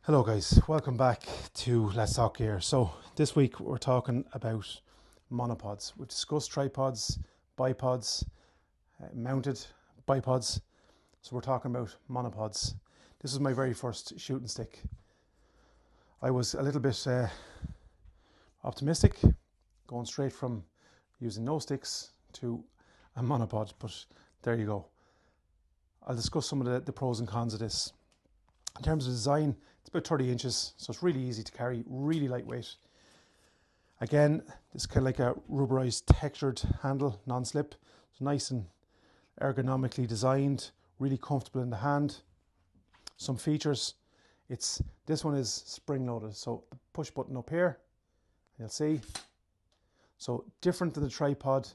Hello guys, welcome back to Let's Talk Gear. So this week we're talking about monopods. We've discussed tripods, bipods, mounted bipods. So we're talking about monopods. This is my very first shooting stick. I was a little bit optimistic, going straight from using no sticks to a monopod, but there you go. I'll discuss some of the pros and cons of this. In terms of design, it's about 30 inches, so it's really easy to carry, really lightweight. Again, it's kind of like a rubberized textured handle, non-slip. It's nice and ergonomically designed, really comfortable in the hand. Some features, this one is spring loaded, so the push button up here, you'll see. So different than the tripod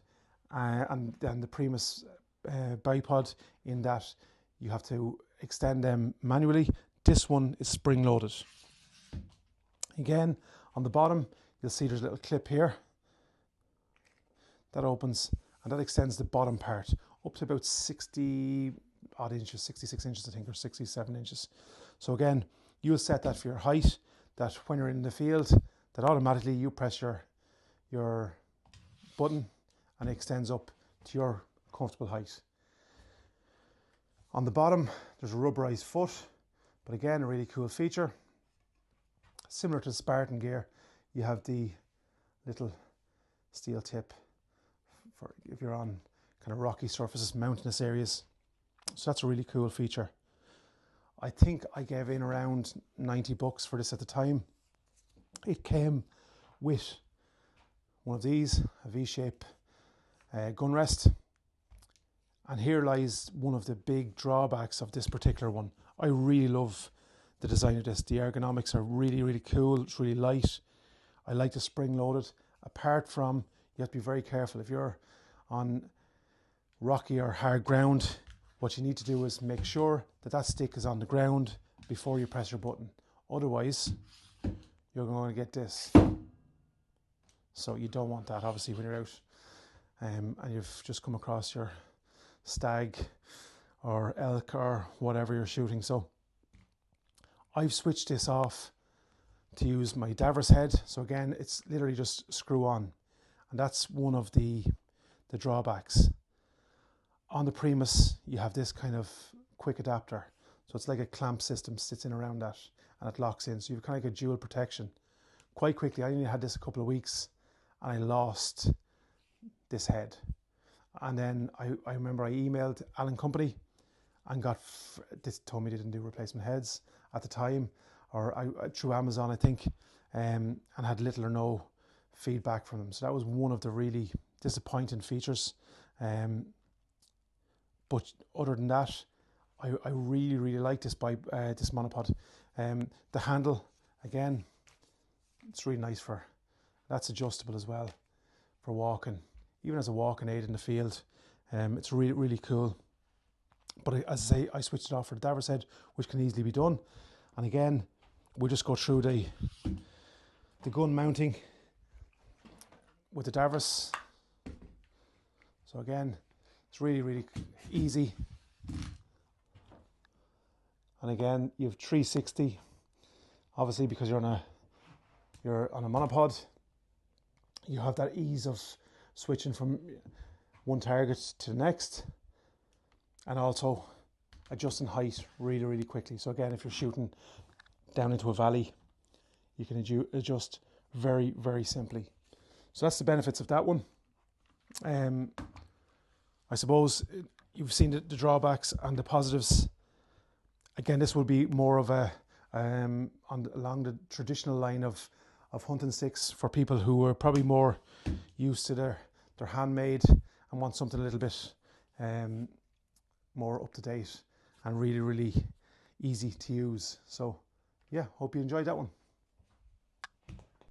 and the primos bipod in that you have to extend them manually. This one is spring loaded. Again, on the bottom, you'll see there's a little clip here that opens and that extends the bottom part up to about 60 odd inches, 66 inches I think, or 67 inches. So again, you'll set that for your height, that when you're in the field, that automatically you press your button and it extends up to your comfortable height. On the bottom, there's a rubberized foot, but again, a really cool feature. Similar to Spartan gear, you have the little steel tip for if you're on kind of rocky surfaces, mountainous areas. So that's a really cool feature. I think I gave in around 90 bucks for this at the time. It came with one of these, a V-shape gun rest. And here lies one of the big drawbacks of this particular one. I really love the design of this. The ergonomics are really, really cool. It's really light. I like the spring loaded. Apart from, you have to be very careful. If you're on rocky or hard ground, what you need to do is make sure that that stick is on the ground before you press your button. Otherwise, you're going to get this. So you don't want that, obviously, when you're out and you've just come across your stag or elk or whatever you're shooting. So I've switched this off to use my Davros head. So again, it's literally just screw on, and that's one of the drawbacks. On the Primus, you have this kind of quick adapter, so it's like a clamp system sits in around that and it locks in, so you've kind of like a dual protection. Quite quickly, I only had this a couple of weeks and I lost this head. And then I remember I emailed Allen Company and this told me they didn't do replacement heads at the time, or through Amazon I think, and had little or no feedback from them. So that was one of the really disappointing features. But other than that, I really, really like this this monopod. The handle, again, it's really nice that's adjustable as well for walking. Even as a walking aid in the field, it's really, really cool. But as I say, I switched it off for the Davros head, which can easily be done. And again, we'll just go through the gun mounting with the Davros. So again, it's really, really easy. And again, you have 360, obviously because you're on a monopod. You have that ease of switching from one target to the next, and also adjusting height really, really quickly. So again, if you're shooting down into a valley, you can adjust very, very simply. So that's the benefits of that one. I suppose you've seen the drawbacks and the positives. Again, this will be more of a along the traditional line of hunting sticks for people who are probably more used to their handmade and want something a little bit more up to date and really, really easy to use. So yeah, hope you enjoyed that one.